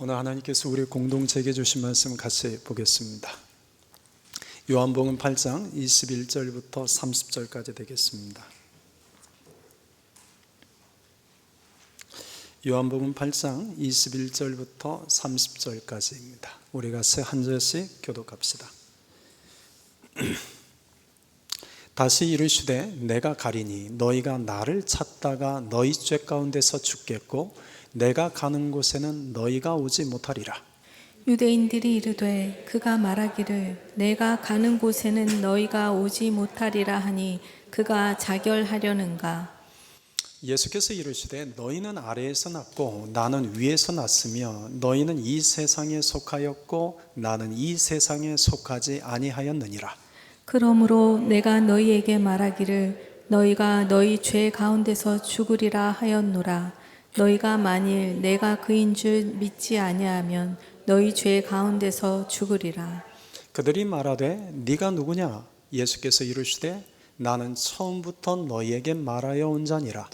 오늘 하나님께서 우리 공동체에게 주신 말씀 같이 보겠습니다. 요한복음 8장 21절부터 30절까지 되겠습니다. 요한복음 8장 21절부터 30절까지입니다. 우리 같이 한 절씩 교독합시다. 다시 이르시되 내가 가리니 너희가 나를 찾다가 너희 죄 가운데서 죽겠고 내가 가는 곳에는 너희가 오지 못하리라. 유대인들이 이르되 그가 말하기를 내가 가는 곳에는 너희가 오지 못하리라 하니 그가 자결하려는가? 예수께서 이르시되 너희는 아래에서 났고 나는 위에서 났으며 너희는 이 세상에 속하였고 나는 이 세상에 속하지 아니하였느니라. 그러므로 내가 너희에게 말하기를 너희가 너희 죄 가운데서 죽으리라 하였노라. 너희가 만일 내가 그인 줄 믿지 아니하면 너희 죄 가운데서 죽으리라. 그들이 말하되 네가 누구냐? 예수께서 이르시되 나는 처음부터 너희에게 말하여 온 자니라.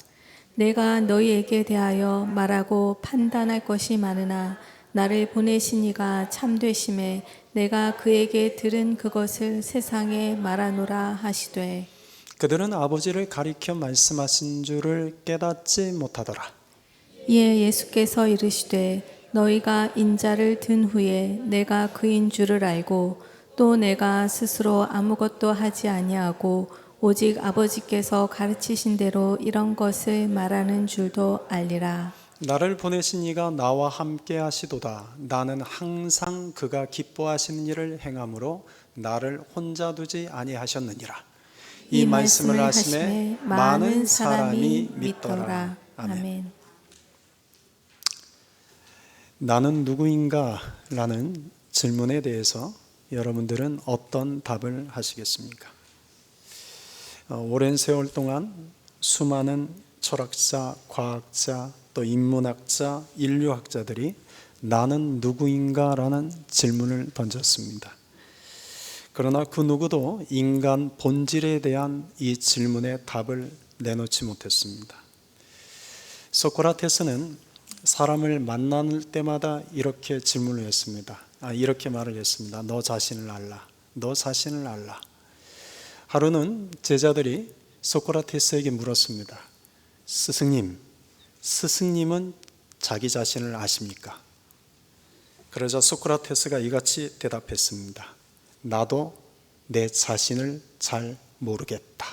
내가 너희에게 대하여 말하고 판단할 것이 많으나 나를 보내신 이가 참되심에 내가 그에게 들은 그것을 세상에 말하노라 하시되 그들은 아버지를 가리켜 말씀하신 줄을 깨닫지 못하더라. 이에 예수께서 이르시되 너희가 인자를 든 후에 내가 그인 줄을 알고 또 내가 스스로 아무것도 하지 아니하고 오직 아버지께서 가르치신 대로 이런 것을 말하는 줄도 알리라. 나를 보내신 이가 나와 함께 하시도다. 나는 항상 그가 기뻐하시는 일을 행함으로 나를 혼자 두지 아니하셨느니라. 이 말씀을 하심에 많은 사람이 믿더라. 아멘. 나는 누구인가? 라는 질문에 대해서 여러분들은 어떤 답을 하시겠습니까? 오랜 세월 동안 수많은 철학자, 과학자, 또 인문학자, 인류학자들이 나는 누구인가? 라는 질문을 던졌습니다. 그러나 그 누구도 인간 본질에 대한 이 질문에 답을 내놓지 못했습니다. 소크라테스는 사람을 만날 때마다 이렇게 질문을 했습니다. 이렇게 말을 했습니다. 너 자신을 알라. 너 자신을 알라. 하루는 제자들이 소크라테스에게 물었습니다. 스승님은 자기 자신을 아십니까? 그러자 소크라테스가 이같이 대답했습니다. 나도 내 자신을 잘 모르겠다.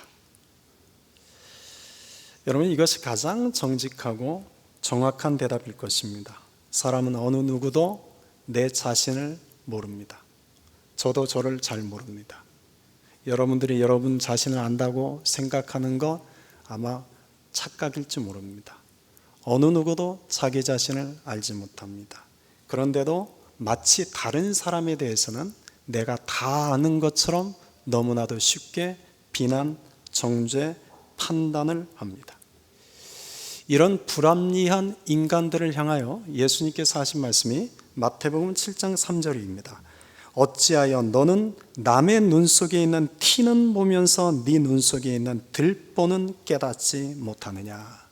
여러분, 이것이 가장 정직하고 정확한 대답일 것입니다. 사람은 어느 누구도 내 자신을 모릅니다. 저도 저를 잘 모릅니다. 여러분들이 여러분 자신을 안다고 생각하는 것 아마 착각일지 모릅니다. 어느 누구도 자기 자신을 알지 못합니다. 그런데도 마치 다른 사람에 대해서는 내가 다 아는 것처럼 너무나도 쉽게 비난, 정죄, 판단을 합니다. 이런 불합리한 인간들을 향하여 예수님께서 하신 말씀이 마태복음 7장 3절입니다. 어찌하여 너는 남의 눈 속에 있는 티는 보면서 네 눈 속에 있는 들보는 깨닫지 못하느냐.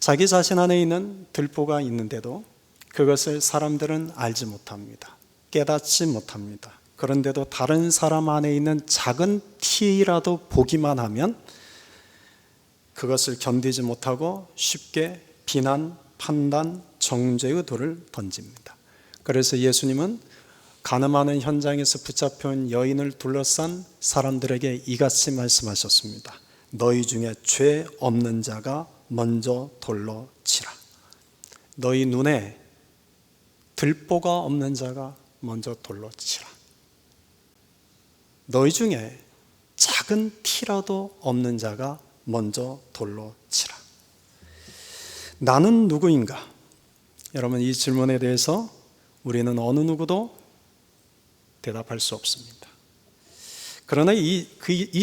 자기 자신 안에 있는 들보가 있는데도 그것을 사람들은 알지 못합니다. 깨닫지 못합니다. 그런데도 다른 사람 안에 있는 작은 티라도 보기만 하면 그것을 견디지 못하고 쉽게 비난, 판단, 정죄의 돌을 던집니다. 그래서 예수님은 간음하는 현장에서 붙잡혀온 여인을 둘러싼 사람들에게 이같이 말씀하셨습니다. 너희 중에 죄 없는 자가 먼저 돌로 치라. 너희 눈에 들보가 없는 자가 먼저 돌로 치라. 너희 중에 작은 티라도 없는 자가 먼저 돌로 치라. 나는 누구인가? 여러분, 이 질문에 대해서 우리는 어느 누구도 대답할 수 없습니다. 그러나 이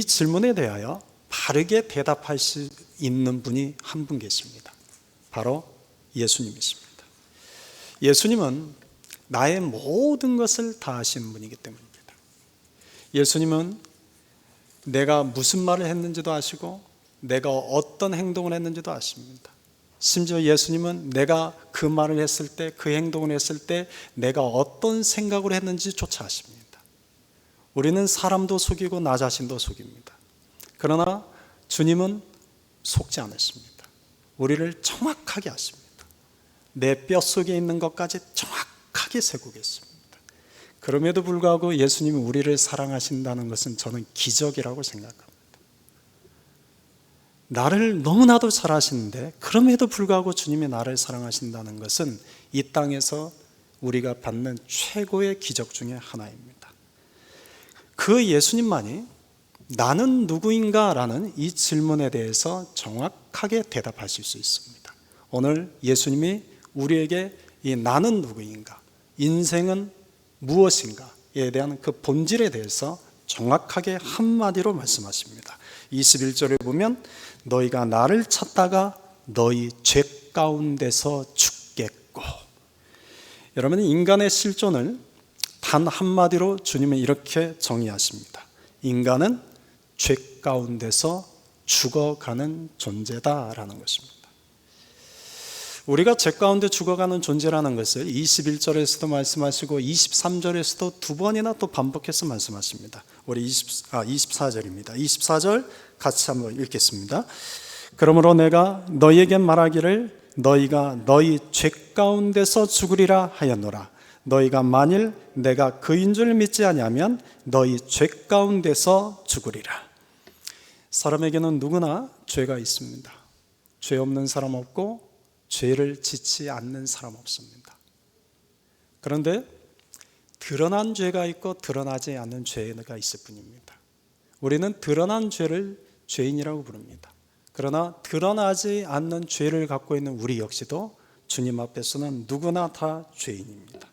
질문에 대하여 바르게 대답할 수 있는 분이 한 분 계십니다. 바로 예수님이십니다. 예수님은 나의 모든 것을 다 아시는 분이기 때문입니다. 예수님은 내가 무슨 말을 했는지도 아시고 내가 어떤 행동을 했는지도 아십니다. 심지어 예수님은 내가 그 말을 했을 때, 그 행동을 했을 때 내가 어떤 생각으로 했는지조차 아십니다. 우리는 사람도 속이고 나 자신도 속입니다. 그러나 주님은 속지 않으십니다. 우리를 정확하게 아십니다. 내 뼛속에 있는 것까지 정확하게 세고 계십니다. 그럼에도 불구하고 예수님이 우리를 사랑하신다는 것은 저는 기적이라고 생각합니다. 나를 너무나도 잘 아시는데 그럼에도 불구하고 주님이 나를 사랑하신다는 것은 이 땅에서 우리가 받는 최고의 기적 중에 하나입니다. 그 예수님만이 나는 누구인가? 라는 이 질문에 대해서 정확하게 대답하실 수 있습니다. 오늘 예수님이 우리에게 이 나는 누구인가? 인생은 무엇인가에 대한 그 본질에 대해서 정확하게 한마디로 말씀하십니다. 21절에 보면 너희가 나를 찾다가 너희 죄 가운데서 죽겠고. 여러분, 인간의 실존을 단 한마디로 주님은 이렇게 정의하십니다. 인간은 죄 가운데서 죽어가는 존재다라는 것입니다. 우리가 죄 가운데 죽어가는 존재라는 것을 21절에서도 말씀하시고 23절에서도 두 번이나 또 반복해서 말씀하십니다. 우리 24절입니다. 24절 같이 한번 읽겠습니다. 그러므로 내가 너희에게 말하기를 너희가 너희 죄 가운데서 죽으리라 하였노라. 너희가 만일 내가 그인 줄 믿지 아니하면 너희 죄 가운데서 죽으리라. 사람에게는 누구나 죄가 있습니다. 죄 없는 사람 없고 죄를 짓지 않는 사람 없습니다. 그런데 드러난 죄가 있고 드러나지 않는 죄가 있을 뿐입니다. 우리는 드러난 죄를 죄인이라고 부릅니다. 그러나 드러나지 않는 죄를 갖고 있는 우리 역시도 주님 앞에서는 누구나 다 죄인입니다.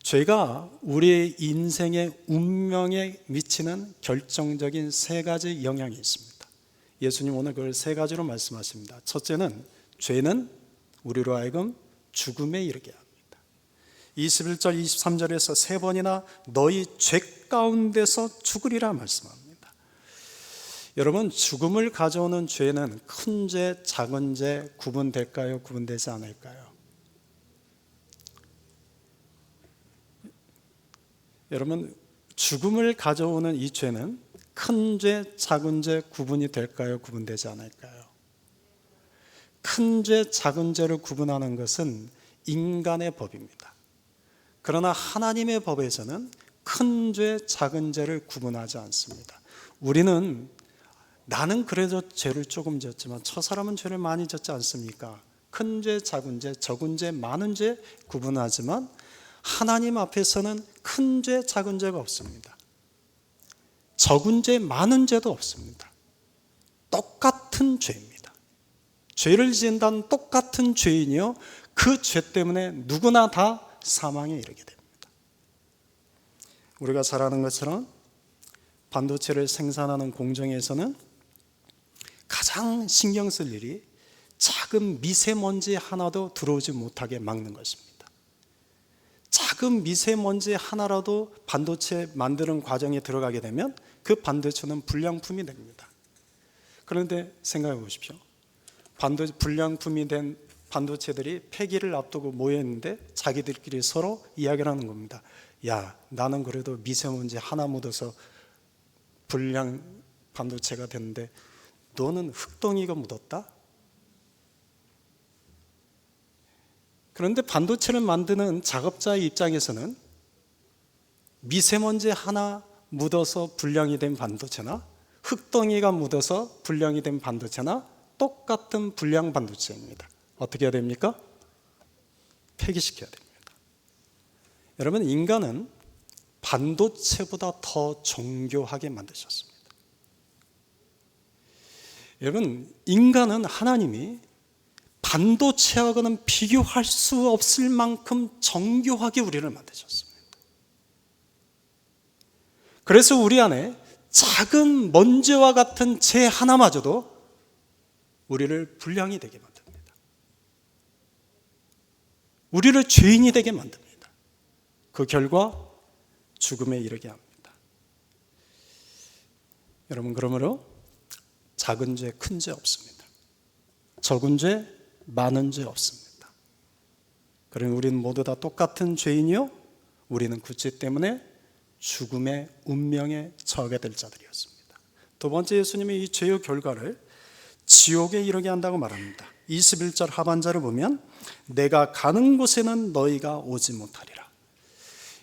죄가 우리의 인생의 운명에 미치는 결정적인 세 가지 영향이 있습니다. 예수님 오늘 그걸 세 가지로 말씀하십니다. 첫째는 죄는 우리로 하여금 죽음에 이르게 합니다. 21절 23절에서 세 번이나 너희 죄 가운데서 죽으리라 말씀합니다. 여러분, 죽음을 가져오는 죄는 큰 죄, 작은 죄 구분될까요? 구분되지 않을까요? 여러분, 죽음을 가져오는 이 죄는 큰 죄, 작은 죄 구분이 될까요? 구분되지 않을까요? 큰 죄, 작은 죄를 구분하는 것은 인간의 법입니다. 그러나 하나님의 법에서는 큰 죄, 작은 죄를 구분하지 않습니다. 우리는 나는 그래도 죄를 조금 졌지만 저 사람은 죄를 많이 졌지 않습니까? 큰 죄, 작은 죄, 적은 죄, 많은 죄 구분하지만 하나님 앞에서는 큰 죄, 작은 죄가 없습니다. 적은 죄, 많은 죄도 없습니다. 똑같은 죄입니다. 죄를 지은다는 똑같은 죄인이요, 그 죄 때문에 누구나 다 사망에 이르게 됩니다. 우리가 잘 아는 것처럼 반도체를 생산하는 공정에서는 가장 신경 쓸 일이 작은 미세먼지 하나도 들어오지 못하게 막는 것입니다. 작은 미세먼지 하나라도 반도체 만드는 과정에 들어가게 되면 그 반도체는 불량품이 됩니다. 그런데 생각해 보십시오. 불량품이 된 반도체들이 폐기를 앞두고 모여있는데 자기들끼리 서로 이야기를 하는 겁니다. 야, 나는 그래도 미세먼지 하나 묻어서 불량 반도체가 됐는데 너는 흙덩이가 묻었다? 그런데 반도체를 만드는 작업자의 입장에서는 미세먼지 하나 묻어서 불량이 된 반도체나 흙덩이가 묻어서 불량이 된 반도체나 똑같은 불량 반도체입니다. 어떻게 해야 됩니까? 폐기시켜야 됩니다. 여러분, 인간은 반도체보다 더 정교하게 만드셨습니다. 여러분, 인간은 하나님이 반도체하고는 비교할 수 없을 만큼 정교하게 우리를 만드셨습니다. 그래서 우리 안에 작은 먼지와 같은 죄 하나마저도 우리를 불량이 되게 만듭니다. 우리를 죄인이 되게 만듭니다. 그 결과 죽음에 이르게 합니다. 여러분, 그러므로 작은 죄, 큰 죄 없습니다. 적은 죄, 많은 죄 없습니다. 그러면 우리는 모두 다 똑같은 죄인이요, 우리는 그 죄 때문에 죽음의 운명에 처하게 될 자들이었습니다. 두 번째, 예수님이 이 죄의 결과를 지옥에 이르게 한다고 말합니다. 21절 하반절을 보면 내가 가는 곳에는 너희가 오지 못하리라.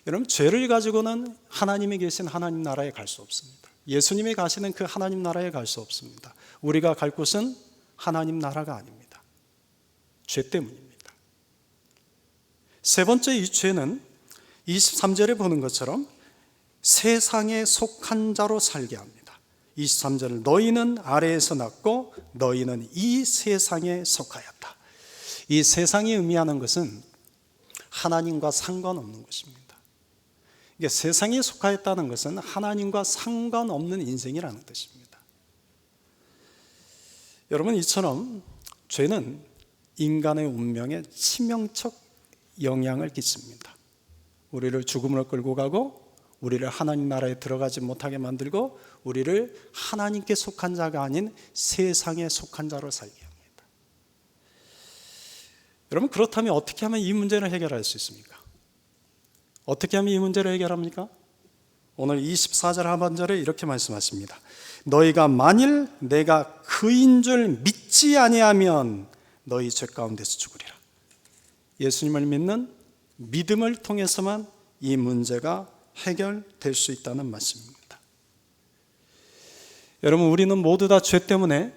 여러분, 죄를 가지고는 하나님이 계신 하나님 나라에 갈 수 없습니다. 예수님이 가시는 그 하나님 나라에 갈 수 없습니다. 우리가 갈 곳은 하나님 나라가 아닙니다. 죄 때문입니다. 세 번째, 이 죄는 23절에 보는 것처럼 세상에 속한 자로 살게 합니다. 23절, 너희는 아래에서 났고 너희는 이 세상에 속하였다. 이 세상이 의미하는 것은 하나님과 상관없는 것입니다. 이게 세상에 속하였다는 것은 하나님과 상관없는 인생이라는 뜻입니다. 여러분, 이처럼 죄는 인간의 운명에 치명적 영향을 끼칩니다. 우리를 죽음으로 끌고 가고 우리를 하나님 나라에 들어가지 못하게 만들고 우리를 하나님께 속한 자가 아닌 세상에 속한 자로 살게 합니다. 여러분, 그렇다면 어떻게 하면 이 문제를 해결할 수 있습니까? 어떻게 하면 이 문제를 해결합니까? 오늘 24절 하반절에 이렇게 말씀하십니다. 너희가 만일 내가 그인 줄 믿지 아니하면 너희 죄 가운데서 죽으리라. 예수님을 믿는 믿음을 통해서만 이 문제가 해결될 수 있다는 말씀입니다. 여러분, 우리는 모두 다 죄 때문에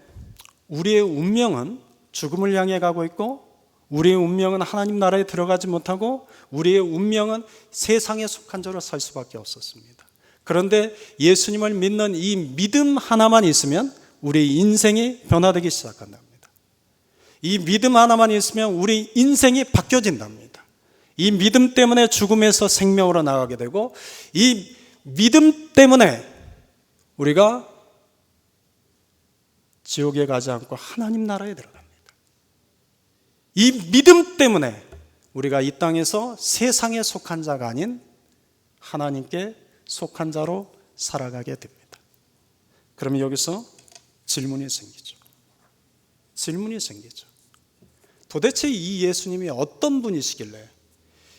우리의 운명은 죽음을 향해 가고 있고 우리의 운명은 하나님 나라에 들어가지 못하고 우리의 운명은 세상에 속한 자로 살 수밖에 없었습니다. 그런데 예수님을 믿는 이 믿음 하나만 있으면 우리 인생이 변화되기 시작한답니다. 이 믿음 하나만 있으면 우리 인생이 바뀌어진답니다. 이 믿음 때문에 죽음에서 생명으로 나가게 되고 이 믿음 때문에 우리가 지옥에 가지 않고 하나님 나라에 들어갑니다. 이 믿음 때문에 우리가 이 땅에서 세상에 속한 자가 아닌 하나님께 속한 자로 살아가게 됩니다. 그러면 여기서 질문이 생기죠. 도대체 이 예수님이 어떤 분이시길래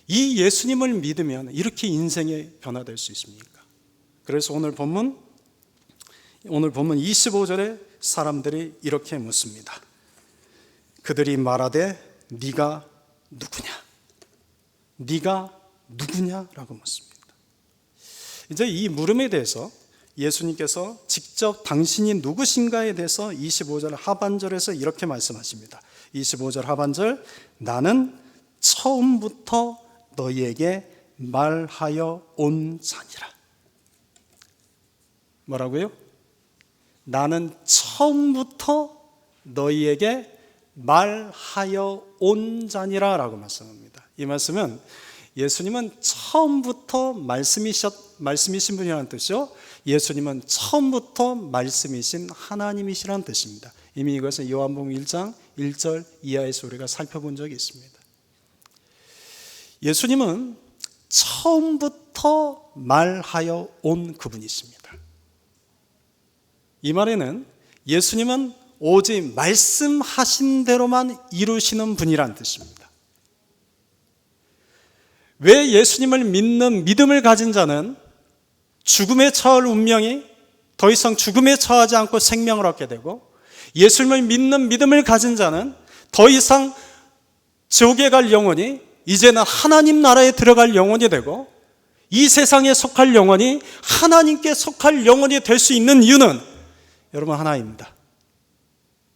이 예수님을 믿으면 이렇게 인생이 변화될 수 있습니까? 그래서 오늘 본문 25절에 사람들이 이렇게 묻습니다. 그들이 말하되 네가 누구냐? 네가 누구냐라고 묻습니다. 이제 이 물음에 대해서 예수님께서 직접 당신이 누구신가에 대해서 25절 하반절에서 이렇게 말씀하십니다. 25절 하반절, 나는 처음부터 너희에게 말하여 온 자니라. 뭐라고요? 나는 처음부터 너희에게 말하여 온 자니라 라고 말씀합니다. 이 말씀은 예수님은 처음부터 말씀이신 분이라는 뜻이죠. 예수님은 처음부터 말씀이신 하나님이시라는 뜻입니다. 이미 이것은 요한복음 1장 1절 이하에서 우리가 살펴본 적이 있습니다. 예수님은 처음부터 말하여 온 그분이십니다. 이 말에는 예수님은 오직 말씀하신 대로만 이루시는 분이라는 뜻입니다. 왜 예수님을 믿는 믿음을 가진 자는 죽음에 처할 운명이 더 이상 죽음에 처하지 않고 생명을 얻게 되고, 예수님을 믿는 믿음을 가진 자는 더 이상 지옥에 갈 영혼이 이제는 하나님 나라에 들어갈 영혼이 되고, 이 세상에 속할 영혼이 하나님께 속할 영혼이 될 수 있는 이유는 여러분 하나입니다.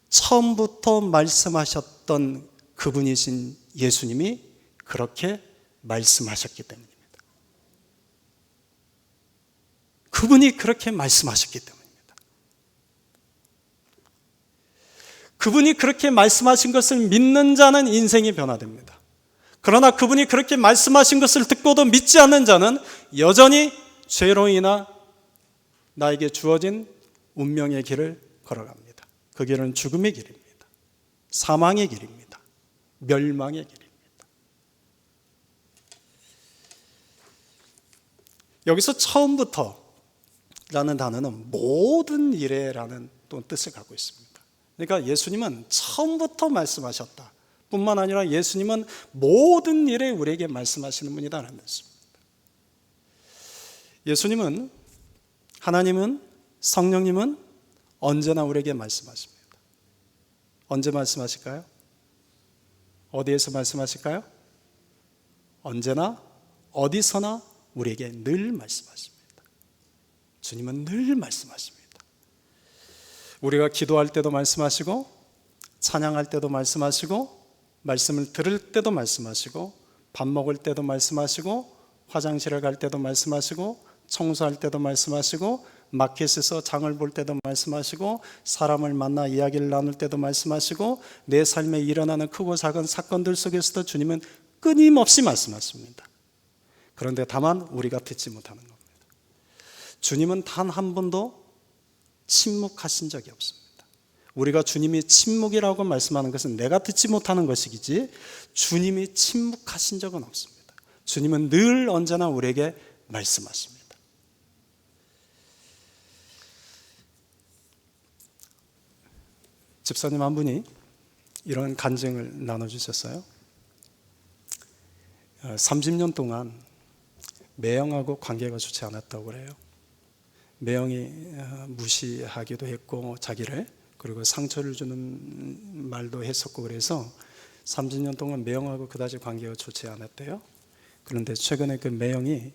처음부터 말씀하셨던 그분이신 예수님이 그렇게 말씀하셨기 때문입니다. 그분이 그렇게 말씀하셨기 때문입니다. 그분이 그렇게 말씀하신 것을 믿는 자는 인생이 변화됩니다. 그러나 그분이 그렇게 말씀하신 것을 듣고도 믿지 않는 자는 여전히 죄로 인하 나에게 주어진 운명의 길을 걸어갑니다. 그 길은 죽음의 길입니다. 사망의 길입니다. 멸망의 길입니다. 여기서 처음부터 라는 단어는 모든 일에라는 또 뜻을 갖고 있습니다. 그러니까 예수님은 처음부터 말씀하셨다 뿐만 아니라 예수님은 모든 일에 우리에게 말씀하시는 분이다라는 것입니다. 예수님은, 하나님은, 성령님은 언제나 우리에게 말씀하십니다. 언제 말씀하실까요? 어디에서 말씀하실까요? 언제나 어디서나 우리에게 늘 말씀하십니다. 주님은 늘 말씀하십니다. 우리가 기도할 때도 말씀하시고, 찬양할 때도 말씀하시고, 말씀을 들을 때도 말씀하시고, 밥 먹을 때도 말씀하시고, 화장실을 갈 때도 말씀하시고, 청소할 때도 말씀하시고, 마켓에서 장을 볼 때도 말씀하시고, 사람을 만나 이야기를 나눌 때도 말씀하시고, 내 삶에 일어나는 크고 작은 사건들 속에서도 주님은 끊임없이 말씀하십니다. 그런데 다만 우리가 듣지 못하는 겁니다. 주님은 단 한 번도 침묵하신 적이 없습니다. 우리가 주님이 침묵이라고 말씀하는 것은 내가 듣지 못하는 것이지, 주님이 침묵하신 적은 없습니다. 주님은 늘 언제나 우리에게 말씀하십니다. 집사님 한 분이 이런 간증을 나눠주셨어요. 30년 동안 매형하고 관계가 좋지 않았다고 그래요. 매형이 무시하기도 했고 자기를, 그리고 상처를 주는 말도 했었고, 그래서 30년 동안 매형하고 그다지 관계가 좋지 않았대요. 그런데 최근에 그 매형이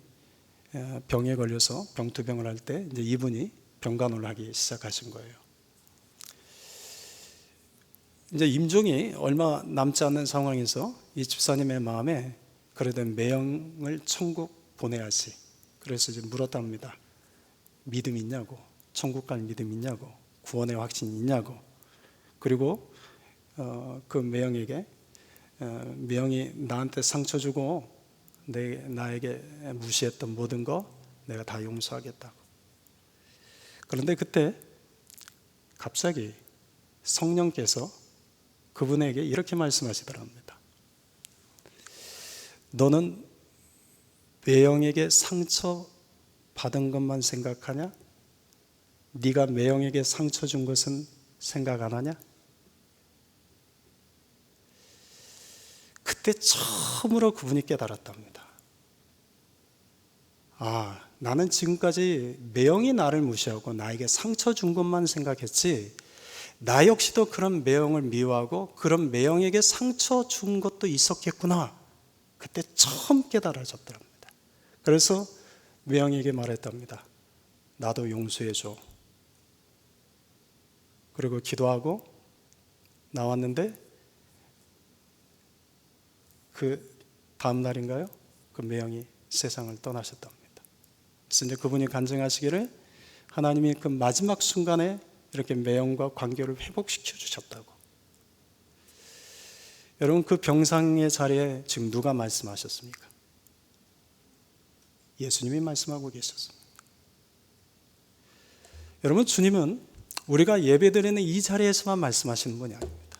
병에 걸려서 병투병을 할 때 이제 이분이 병간호를 하기 시작하신 거예요. 이제 임종이 얼마 남지 않는 상황에서 이 집사님의 마음에 그래도 매형을 천국 보내야지. 그래서 이제 물었답니다. 믿음 있냐고, 천국 갈 믿음 있냐고, 구원의 확신 있냐고. 그리고 그 매형에게, 매형이 나한테 상처 주고 나에게 무시했던 모든 거 내가 다 용서하겠다고. 그런데 그때 갑자기 성령께서 그분에게 이렇게 말씀하시더랍니다. 너는 매형에게 상처 받은 것만 생각하냐? 네가 매형에게 상처 준 것은 생각 안 하냐? 그때 처음으로 그분이 깨달았답니다. 아, 나는 지금까지 매형이 나를 무시하고 나에게 상처 준 것만 생각했지, 나 역시도 그런 매형을 미워하고 그런 매형에게 상처 준 것도 있었겠구나. 그때 처음 깨달아졌답니다. 그래서 매형에게 말했답니다. 나도 용서해줘. 그리고 기도하고 나왔는데 그 다음 날인가요? 그 매형이 세상을 떠나셨답니다. 그래서 이제 그분이 간증하시기를 하나님이 그 마지막 순간에 이렇게 매형과 관계를 회복시켜 주셨다고. 여러분, 그 병상의 자리에 지금 누가 말씀하셨습니까? 예수님이 말씀하고 계셨습니다. 여러분, 주님은 우리가 예배드리는 이 자리에서만 말씀하시는 분이 아닙니다.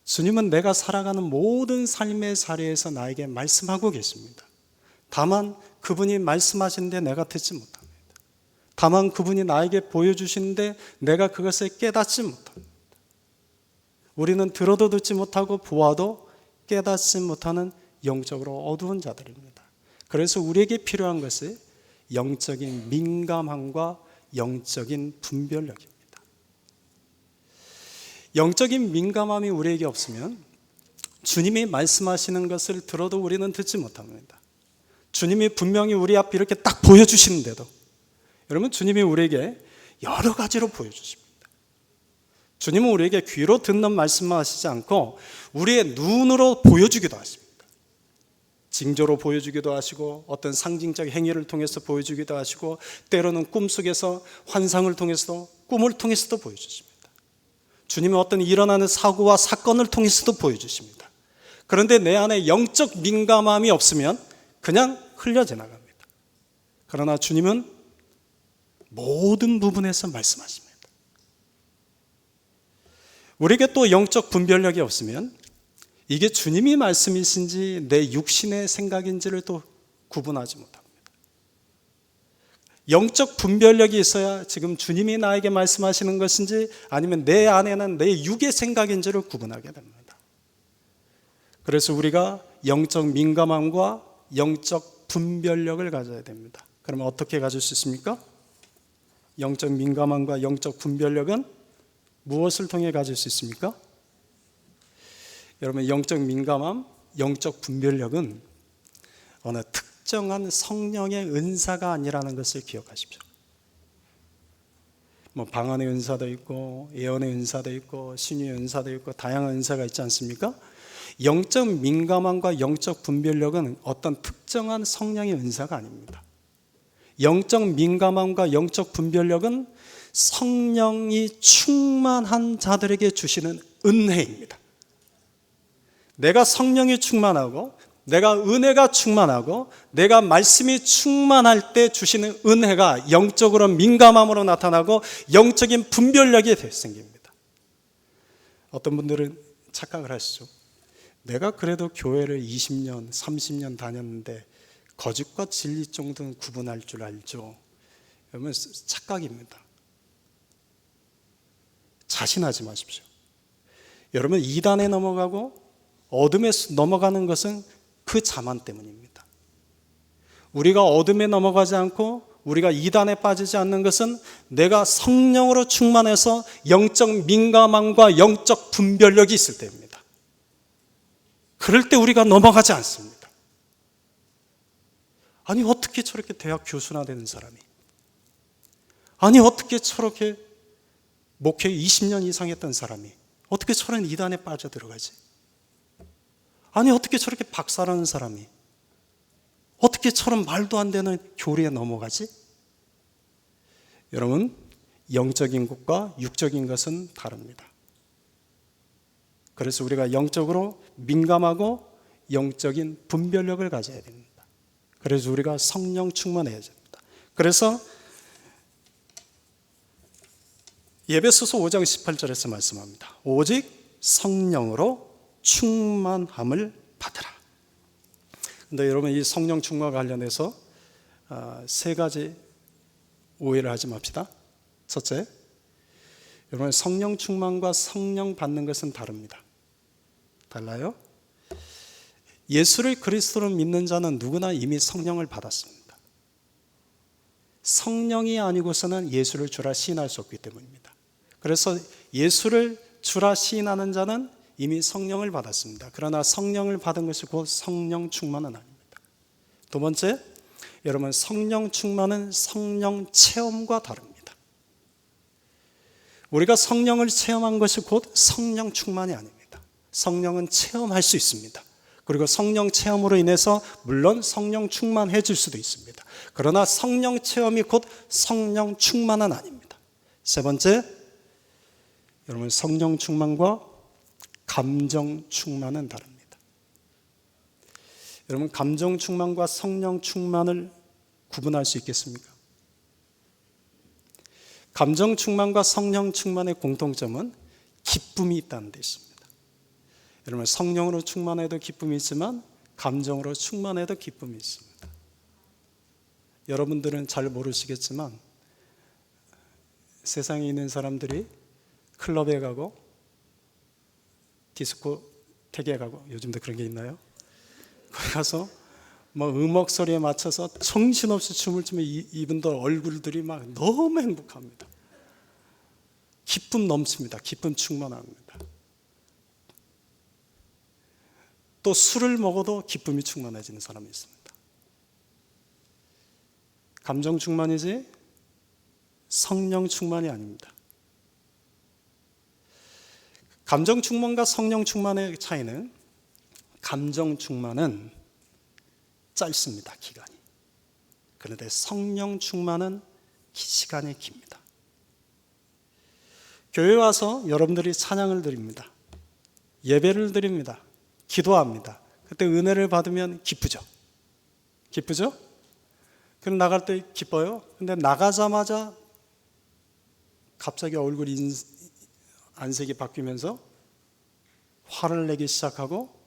주님은 내가 살아가는 모든 삶의 자리에서 나에게 말씀하고 계십니다. 다만 그분이 말씀하시는데 내가 듣지 못합니다. 다만 그분이 나에게 보여주시는데 내가 그것을 깨닫지 못합니다. 우리는 들어도 듣지 못하고 보아도 깨닫지 못하는 영적으로 어두운 자들입니다. 그래서 우리에게 필요한 것은 영적인 민감함과 영적인 분별력입니다. 영적인 민감함이 우리에게 없으면 주님이 말씀하시는 것을 들어도 우리는 듣지 못합니다. 주님이 분명히 우리 앞에 이렇게 딱 보여주시는데도, 여러분, 주님이 우리에게 여러 가지로 보여주십니다. 주님은 우리에게 귀로 듣는 말씀만 하시지 않고 우리의 눈으로 보여주기도 하십니다. 징조로 보여주기도 하시고, 어떤 상징적 행위를 통해서 보여주기도 하시고, 때로는 꿈속에서 환상을 통해서도, 꿈을 통해서도 보여주십니다. 주님은 어떤 일어나는 사고와 사건을 통해서도 보여주십니다. 그런데 내 안에 영적 민감함이 없으면 그냥 흘려 지나갑니다. 그러나 주님은 모든 부분에서 말씀하십니다. 우리에게 또 영적 분별력이 없으면 이게 주님이 말씀이신지 내 육신의 생각인지를 또 구분하지 못합니다. 영적 분별력이 있어야 지금 주님이 나에게 말씀하시는 것인지 아니면 내 안에는 내 육의 생각인지를 구분하게 됩니다. 그래서 우리가 영적 민감함과 영적 분별력을 가져야 됩니다. 그러면 어떻게 가질 수 있습니까? 영적 민감함과 영적 분별력은 무엇을 통해 가질 수 있습니까? 여러분, 영적 민감함, 영적 분별력은 어느 특정한 성령의 은사가 아니라는 것을 기억하십시오. 방언의 은사도 있고 예언의 은사도 있고 신유의 은사도 있고 다양한 은사가 있지 않습니까? 영적 민감함과 영적 분별력은 어떤 특정한 성령의 은사가 아닙니다. 영적 민감함과 영적 분별력은 성령이 충만한 자들에게 주시는 은혜입니다. 내가 성령이 충만하고 내가 은혜가 충만하고 내가 말씀이 충만할 때 주시는 은혜가 영적으로 민감함으로 나타나고 영적인 분별력이 생깁니다. 어떤 분들은 착각을 하시죠. 내가 그래도 교회를 20년, 30년 다녔는데 거짓과 진리 정도는 구분할 줄 알죠. 여러분, 착각입니다. 자신하지 마십시오. 여러분, 이단에 넘어가고 어둠에 넘어가는 것은 그 자만 때문입니다. 우리가 어둠에 넘어가지 않고 우리가 이단에 빠지지 않는 것은 내가 성령으로 충만해서 영적 민감함과 영적 분별력이 있을 때입니다. 그럴 때 우리가 넘어가지 않습니다. 아니, 어떻게 저렇게 대학 교수나 되는 사람이, 아니 어떻게 저렇게 목회 20년 이상 했던 사람이 어떻게 저런 이단에 빠져들어가지? 아니 어떻게 저렇게 박사라는 사람이 어떻게 저런 말도 안 되는 교리에 넘어가지? 여러분, 영적인 것과 육적인 것은 다릅니다. 그래서 우리가 영적으로 민감하고 영적인 분별력을 가져야 됩니다. 그래서 우리가 성령 충만해야 됩니다. 그래서 에베소서 5장 18절에서 말씀합니다. 오직 성령으로 충만함을 받으라. 근데 여러분, 이 성령 충만과 관련해서 세 가지 오해를 하지 맙시다. 첫째, 여러분, 성령 충만과 성령 받는 것은 다릅니다. 달라요? 예수를 그리스도로 믿는 자는 누구나 이미 성령을 받았습니다. 성령이 아니고서는 예수를 주라 시인할 수 없기 때문입니다. 그래서 예수를 주라 시인하는 자는 이미 성령을 받았습니다. 그러나 성령을 받은 것이 곧 성령 충만은 아닙니다. 두 번째, 여러분, 성령 충만은 성령 체험과 다릅니다. 우리가 성령을 체험한 것이 곧 성령 충만이 아닙니다. 성령은 체험할 수 있습니다. 그리고 성령 체험으로 인해서 물론 성령 충만해질 수도 있습니다. 그러나 성령 체험이 곧 성령 충만은 아닙니다. 세 번째, 여러분, 성령 충만과 감정 충만은 다릅니다. 여러분, 감정 충만과 성령 충만을 구분할 수 있겠습니까? 감정 충만과 성령 충만의 공통점은 기쁨이 있다는 데 있습니다. 여러분, 성령으로 충만해도 기쁨이 있지만 감정으로 충만해도 기쁨이 있습니다. 여러분들은 잘 모르시겠지만 세상에 있는 사람들이 클럽에 가고 디스코텍에 가고, 요즘도 그런 게 있나요? 거기 가서 음악 소리에 맞춰서 정신없이 춤을 추면 이분들 얼굴들이 막 너무 행복합니다. 기쁨 넘칩니다. 기쁨 충만합니다. 또 술을 먹어도 기쁨이 충만해지는 사람이 있습니다. 감정 충만이지 성령 충만이 아닙니다. 감정 충만과 성령 충만의 차이는, 감정 충만은 짧습니다, 기간이. 그런데 성령 충만은 시간이 깁니다. 교회 와서 여러분들이 찬양을 드립니다. 예배를 드립니다. 기도합니다. 그때 은혜를 받으면 기쁘죠? 기쁘죠? 그럼 나갈 때 기뻐요? 근데 나가자마자 갑자기 얼굴 안색이 바뀌면서 화를 내기 시작하고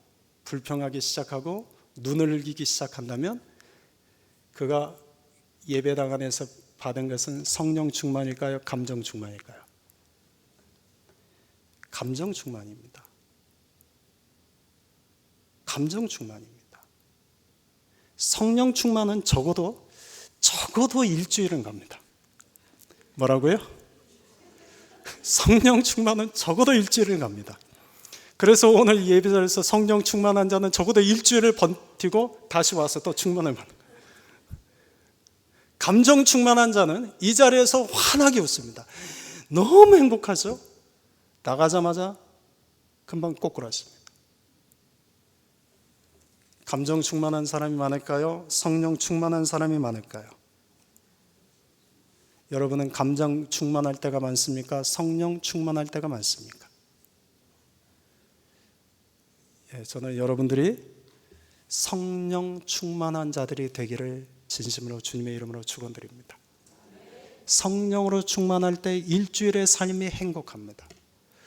불평하기 시작하고 눈을 흘기기 시작한다면 그가 예배당 안에서 받은 것은 성령 충만일까요? 감정 충만일까요? 감정 충만입니다. 감정 충만입니다. 성령 충만은 적어도 일주일은 갑니다. 뭐라고요? 성령 충만은 적어도 일주일은 갑니다. 그래서 오늘 예배자에서 성령 충만한 자는 적어도 일주일을 버티고 다시 와서 또 충만을 받는 거예요. 감정 충만한 자는 이 자리에서 환하게 웃습니다. 너무 행복하죠? 나가자마자 금방 꼬꾸라집니다. 감정 충만한 사람이 많을까요? 성령 충만한 사람이 많을까요? 여러분은 감정 충만할 때가 많습니까? 성령 충만할 때가 많습니까? 저는 여러분들이 성령 충만한 자들이 되기를 진심으로 주님의 이름으로 축원드립니다. 성령으로 충만할 때 일주일의 삶이 행복합니다.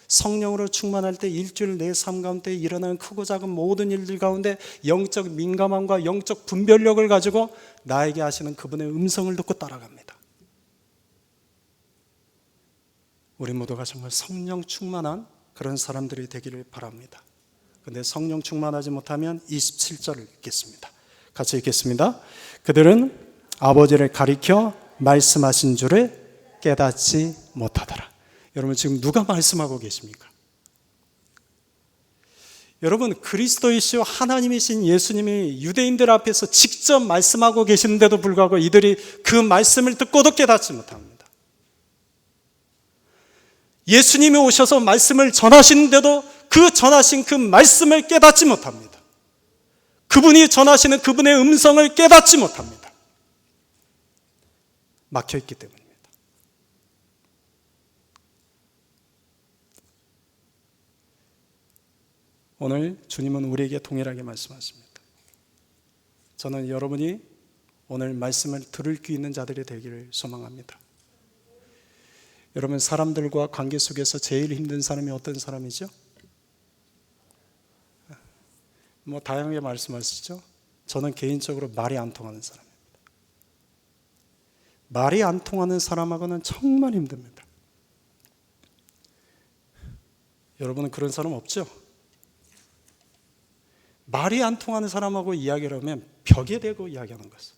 성령으로 충만할 때 일주일 내 삶 가운데 일어나는 크고 작은 모든 일들 가운데 영적 민감함과 영적 분별력을 가지고 나에게 하시는 그분의 음성을 듣고 따라갑니다. 우리 모두가 정말 성령 충만한 그런 사람들이 되기를 바랍니다. 그런데 성령 충만하지 못하면 27절을 읽겠습니다. 같이 읽겠습니다. 그들은 아버지를 가리켜 말씀하신 줄을 깨닫지 못하더라. 여러분 지금 누가 말씀하고 계십니까? 여러분 그리스도이시오 하나님이신 예수님이 유대인들 앞에서 직접 말씀하고 계시는데도 불구하고 이들이 그 말씀을 듣고도 깨닫지 못합니다. 예수님이 오셔서 말씀을 전하시는데도 그 전하신 그 말씀을 깨닫지 못합니다. 그분이 전하시는 그분의 음성을 깨닫지 못합니다. 막혀있기 때문입니다. 오늘 주님은 우리에게 동일하게 말씀하십니다. 저는 여러분이 오늘 말씀을 들을 귀 있는 자들이 되기를 소망합니다. 여러분 사람들과 관계 속에서 제일 힘든 사람이 어떤 사람이죠? 다양하게 말씀하시죠? 저는 개인적으로 말이 안 통하는 사람입니다. 말이 안 통하는 사람하고는 정말 힘듭니다. 여러분은 그런 사람 없죠? 말이 안 통하는 사람하고 이야기를 하면 벽에 대고 이야기하는 것은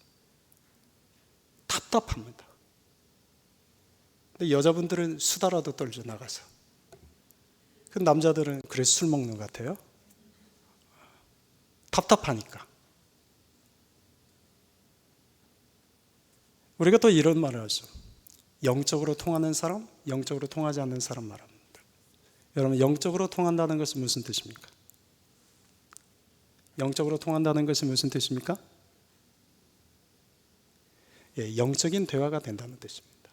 답답합니다. 근데 여자분들은 수다라도 떨죠, 나가서. 그 남자들은 그래 술 먹는 것 같아요. 답답하니까. 우리가 또 이런 말을 하죠. 영적으로 통하는 사람, 영적으로 통하지 않는 사람 말합니다. 여러분 영적으로 통한다는 것은 무슨 뜻입니까? 영적으로 통한다는 것이 무슨 뜻입니까? 영적인 대화가 된다는 뜻입니다.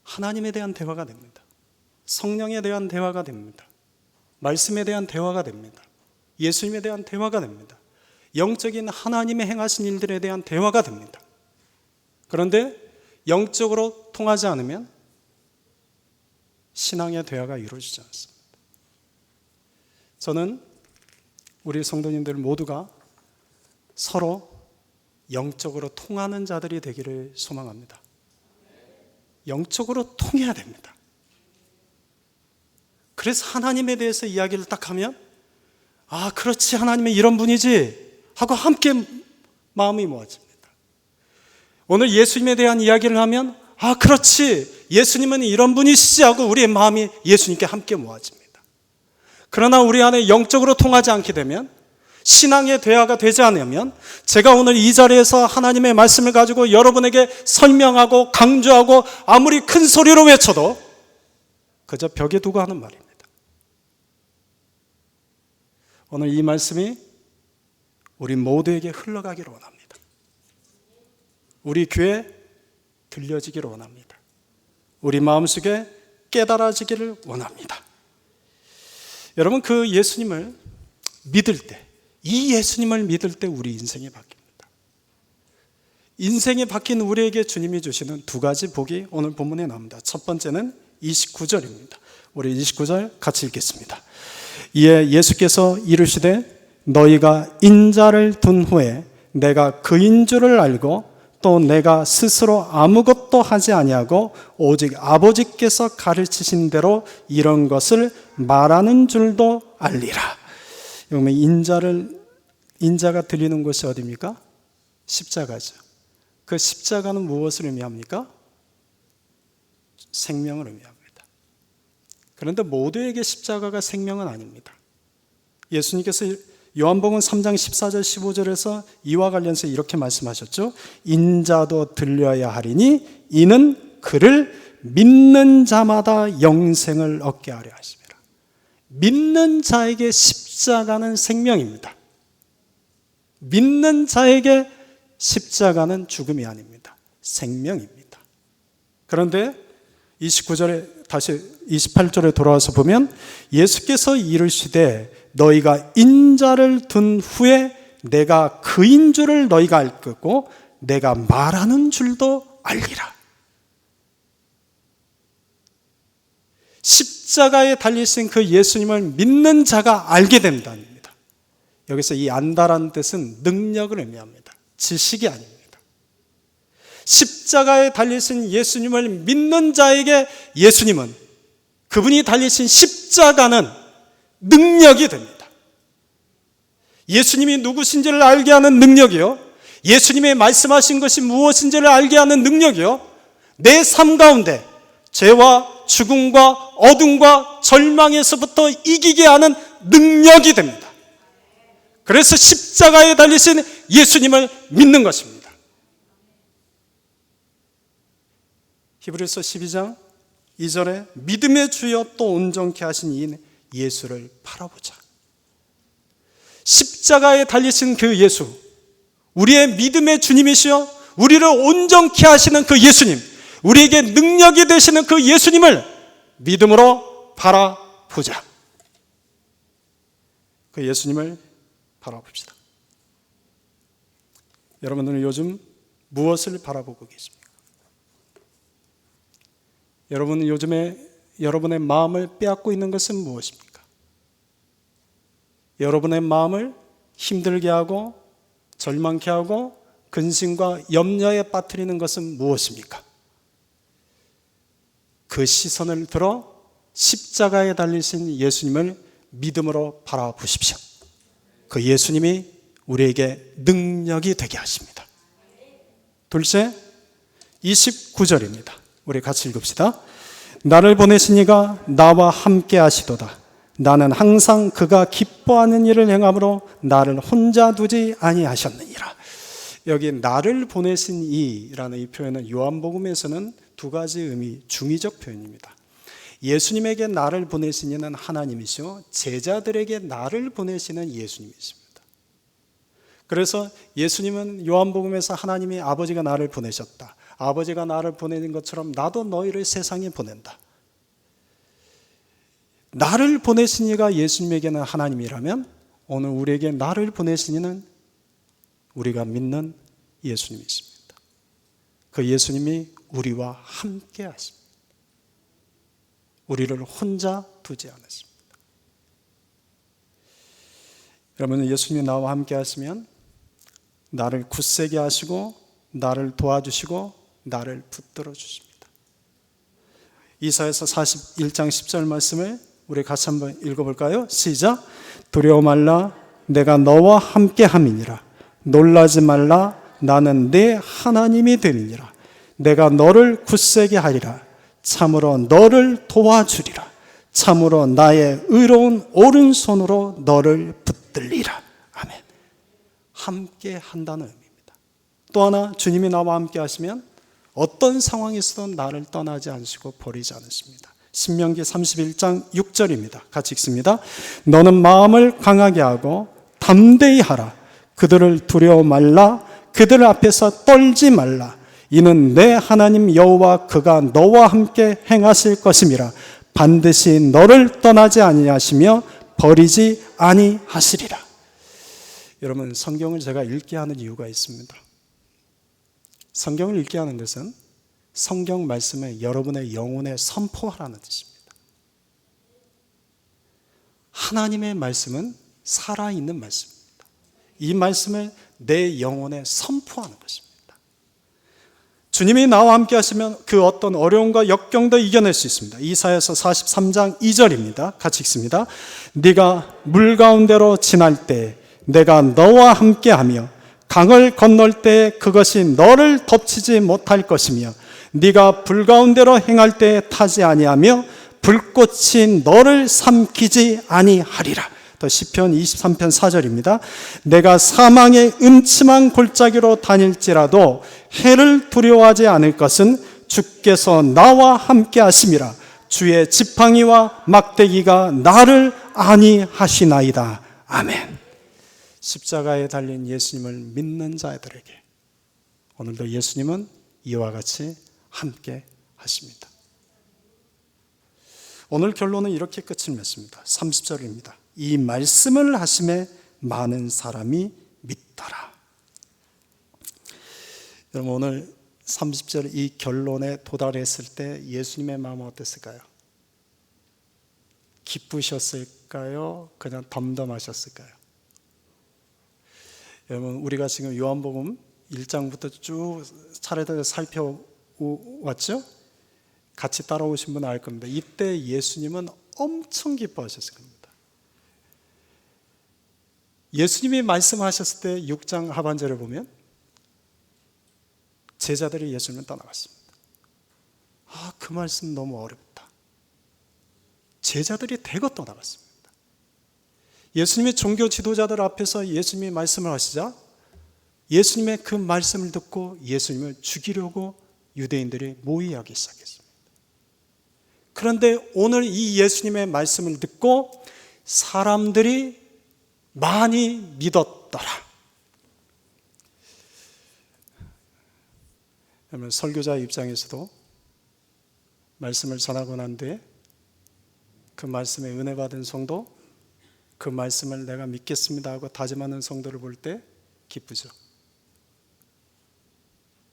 하나님에 대한 대화가 됩니다. 성령에 대한 대화가 됩니다. 말씀에 대한 대화가 됩니다. 예수님에 대한 대화가 됩니다. 영적인 하나님의 행하신 일들에 대한 대화가 됩니다. 그런데 영적으로 통하지 않으면 신앙의 대화가 이루어지지 않습니다. 저는 우리 성도님들 모두가 서로 영적으로 통하는 자들이 되기를 소망합니다. 영적으로 통해야 됩니다. 그래서 하나님에 대해서 이야기를 딱 하면 아, 그렇지, 하나님은 이런 분이지 하고 함께 마음이 모아집니다. 오늘 예수님에 대한 이야기를 하면 아, 그렇지, 예수님은 이런 분이시지 하고 우리의 마음이 예수님께 함께 모아집니다. 그러나 우리 안에 영적으로 통하지 않게 되면, 신앙의 대화가 되지 않으면, 제가 오늘 이 자리에서 하나님의 말씀을 가지고 여러분에게 설명하고 강조하고 아무리 큰 소리로 외쳐도 그저 벽에 두고 하는 말입니다. 오늘 이 말씀이 우리 모두에게 흘러가기를 원합니다. 우리 귀에 들려지기를 원합니다. 우리 마음속에 깨달아지기를 원합니다. 여러분, 그 예수님을 믿을 때, 이 예수님을 믿을 때 우리 인생이 바뀝니다. 인생이 바뀐 우리에게 주님이 주시는 두 가지 복이 오늘 본문에 나옵니다. 첫 번째는 29절입니다. 우리 29절 같이 읽겠습니다. 이에 예수께서 이르시되 너희가 인자를 둔 후에 내가 그인 줄을 알고 또 내가 스스로 아무것도 하지 아니하고 오직 아버지께서 가르치신 대로 이런 것을 말하는 줄도 알리라. 그러면 인자가 들리는 곳이 어디입니까? 십자가죠. 그 십자가는 무엇을 의미합니까? 생명을 의미합니다. 그런데 모두에게 십자가가 생명은 아닙니다. 예수님께서 요한복음 3장 14절 15절에서 이와 관련해서 이렇게 말씀하셨죠. 인자도 들려야 하리니 이는 그를 믿는 자마다 영생을 얻게 하려 하심이라. 믿는 자에게 십자가는 생명입니다. 믿는 자에게 십자가는 죽음이 아닙니다. 생명입니다. 그런데 29절에 다시 28절에 돌아와서 보면 예수께서 이르시되 너희가 인자를 둔 후에 내가 그인 줄을 너희가 알 거고 내가 말하는 줄도 알리라. 십자가에 달리신 그 예수님을 믿는 자가 알게 된답니다. 여기서 이 안다라는 뜻은 능력을 의미합니다. 지식이 아닙니다. 십자가에 달리신 예수님을 믿는 자에게 예수님은, 그분이 달리신 십자가는 능력이 됩니다. 예수님이 누구신지를 알게 하는 능력이요, 예수님의 말씀하신 것이 무엇인지를 알게 하는 능력이요, 내 삶 가운데 죄와 죽음과 어둠과 절망에서부터 이기게 하는 능력이 됩니다. 그래서 십자가에 달리신 예수님을 믿는 것입니다. 히브리서 12장 2절에 믿음의 주여 또 온전케 하신 이 예수를 바라보자. 십자가에 달리신 그 예수, 우리의 믿음의 주님이시여 우리를 온전케 하시는 그 예수님, 우리에게 능력이 되시는 그 예수님을 믿음으로 바라보자. 그 예수님을 바라봅시다. 여러분들은 요즘 무엇을 바라보고 계십니까? 여러분은 요즘에 여러분의 마음을 빼앗고 있는 것은 무엇입니까? 여러분의 마음을 힘들게 하고 절망케 하고 근심과 염려에 빠뜨리는 것은 무엇입니까? 그 시선을 들어 십자가에 달리신 예수님을 믿음으로 바라보십시오. 그 예수님이 우리에게 능력이 되게 하십니다. 둘째, 29절입니다. 우리 같이 읽읍시다. 나를 보내신 이가 나와 함께 하시도다. 나는 항상 그가 기뻐하는 일을 행함으로 나를 혼자 두지 아니하셨느니라. 여기 나를 보내신 이라는 이 표현은 요한복음에서는 두 가지 의미, 중의적 표현입니다. 예수님에게 나를 보내신 이는 하나님이시요 제자들에게 나를 보내시는 예수님이십니다. 그래서 예수님은 요한복음에서 하나님이 아버지가 나를 보내셨다, 아버지가 나를 보내는 것처럼 나도 너희를 세상에 보낸다. 나를 보내신 이가 예수님에게는 하나님이라면 오늘 우리에게 나를 보내신 이는 우리가 믿는 예수님이십니다. 그 예수님이 우리와 함께 하십니다. 우리를 혼자 두지 않으십니다. 여러분, 예수님이 나와 함께 하시면 나를 굳세게 하시고 나를 도와주시고 나를 붙들어 주십니다. 이사야서 41장 10절 말씀을 우리 같이 한번 읽어볼까요? 시작. 두려워 말라, 내가 너와 함께 함이니라. 놀라지 말라, 나는 네 하나님이 됨이니라. 내가 너를 굳세게 하리라. 참으로 너를 도와주리라. 참으로 나의 의로운 오른손으로 너를 붙들리라. 아멘. 함께 한다는 의미입니다. 또 하나, 주님이 나와 함께 하시면 어떤 상황에서도 나를 떠나지 않으시고 버리지 않으십니다. 신명기 31장 6절입니다. 같이 읽습니다. 너는 마음을 강하게 하고 담대히 하라. 그들을 두려워 말라. 그들 앞에서 떨지 말라. 이는 내 하나님 여호와 그가 너와 함께 행하실 것임이라. 반드시 너를 떠나지 아니하시며 버리지 아니하시리라. 여러분, 성경을 제가 읽게 하는 이유가 있습니다. 성경을 읽게 하는 것은 성경 말씀을 여러분의 영혼에 선포하라는 뜻입니다. 하나님의 말씀은 살아있는 말씀입니다. 이 말씀을 내 영혼에 선포하는 것입니다. 주님이 나와 함께 하시면 그 어떤 어려움과 역경도 이겨낼 수 있습니다. 이사야서 43장 2절입니다. 같이 읽습니다. 네가 물 가운데로 지날 때 내가 너와 함께하며 강을 건널 때 그것이 너를 덮치지 못할 것이며 네가 불 가운데로 행할 때 타지 아니하며 불꽃이 너를 삼키지 아니하리라. 또 시편 23편 4절입니다. 내가 사망의 음침한 골짜기로 다닐지라도 해를 두려워하지 않을 것은 주께서 나와 함께 하심이라. 주의 지팡이와 막대기가 나를 안위하시나이다. 아멘. 십자가에 달린 예수님을 믿는 자들에게 오늘도 예수님은 이와 같이 함께 하십니다. 오늘 결론은 이렇게 끝을 맺습니다. 30절입니다. 이 말씀을 하심에 많은 사람이 믿더라. 여러분, 오늘 30절 이 결론에 도달했을 때 예수님의 마음은 어땠을까요? 기쁘셨을까요? 그냥 덤덤하셨을까요? 여러분, 우리가 지금 요한복음 1장부터 쭉 차례대로 살펴왔죠? 같이 따라오신 분은 알 겁니다. 이때 예수님은 엄청 기뻐하셨을 겁니다. 예수님이 말씀하셨을 때 6장 하반절을 보면 제자들이 예수님을 떠나갔습니다. 그 말씀 너무 어렵다. 제자들이 대거 떠나갔습니다. 예수님의 종교 지도자들 앞에서 예수님이 말씀을 하시자 예수님의 그 말씀을 듣고 예수님을 죽이려고 유대인들이 모의하기 시작했습니다. 그런데 오늘 이 예수님의 말씀을 듣고 사람들이 많이 믿었더라. 그러면 설교자 입장에서도 말씀을 전하고 난 뒤에 그 말씀에 은혜 받은 성도, 그 말씀을 내가 믿겠습니다 하고 다짐하는 성도를 볼 때 기쁘죠.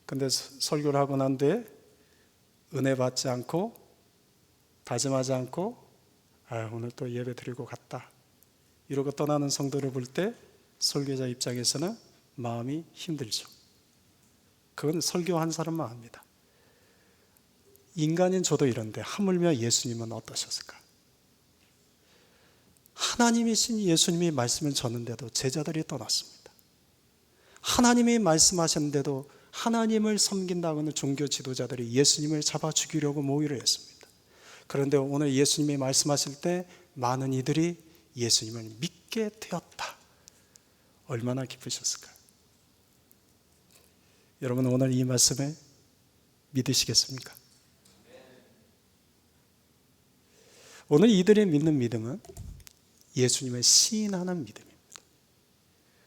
근데 설교를 하고 난 뒤에 은혜 받지 않고 다짐하지 않고 오늘 또 예배 드리고 갔다 이러고 떠나는 성도를 볼 때 설교자 입장에서는 마음이 힘들죠. 그건 설교한 사람만 압니다. 인간인 저도 이런데 하물며 예수님은 어떠셨을까? 하나님이신 예수님이 말씀을 전했는데도 제자들이 떠났습니다. 하나님이 말씀하셨는데도 하나님을 섬긴다고는 종교 지도자들이 예수님을 잡아 죽이려고 모의를 했습니다. 그런데 오늘 예수님이 말씀하실 때 많은 이들이 예수님을 믿게 되었다. 얼마나 기쁘셨을까요? 여러분, 오늘 이 말씀에 믿으시겠습니까? 오늘 이들이 믿는 믿음은 예수님을 시인하는 믿음입니다.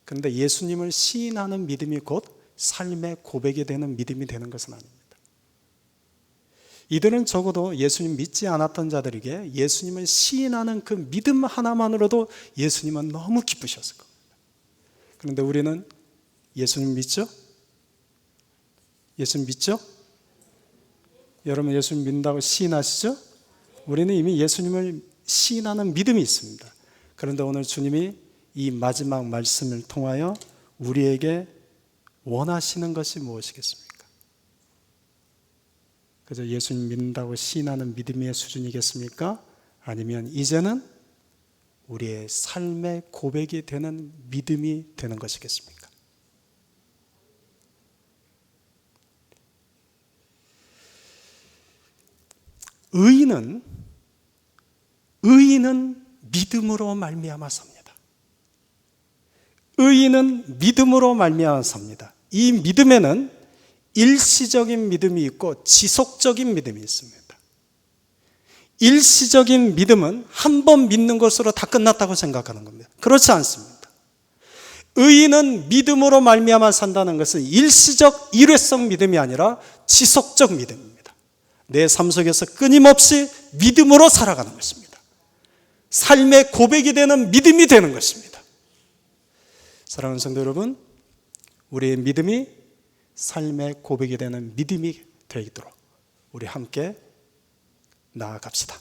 그런데 예수님을 시인하는 믿음이 곧 삶의 고백이 되는 믿음이 되는 것은 아닙니다. 이들은 적어도 예수님 믿지 않았던 자들에게 예수님을 시인하는 그 믿음 하나만으로도 예수님은 너무 기쁘셨을 겁니다. 그런데 우리는 예수님 믿죠? 예수님 믿죠? 여러분, 예수님 믿는다고 시인하시죠? 우리는 이미 예수님을 시인하는 믿음이 있습니다. 그런데 오늘 주님이 이 마지막 말씀을 통하여 우리에게 원하시는 것이 무엇이겠습니까? 그저 예수님 믿는다고 시인하는 믿음의 수준이겠습니까? 아니면 이제는 우리의 삶의 고백이 되는 믿음이 되는 것이겠습니까? 의인은 믿음으로 말미암아 삽니다. 의인은 믿음으로 말미암아 삽니다. 이 믿음에는 일시적인 믿음이 있고 지속적인 믿음이 있습니다. 일시적인 믿음은 한 번 믿는 것으로 다 끝났다고 생각하는 겁니다. 그렇지 않습니다. 의인은 믿음으로 말미암아 산다는 것은 일시적 일회성 믿음이 아니라 지속적 믿음입니다. 내 삶 속에서 끊임없이 믿음으로 살아가는 것입니다. 삶의 고백이 되는 믿음이 되는 것입니다. 사랑하는 성도 여러분, 우리의 믿음이 삶의 고백이 되는 믿음이 되도록 우리 함께 나아갑시다.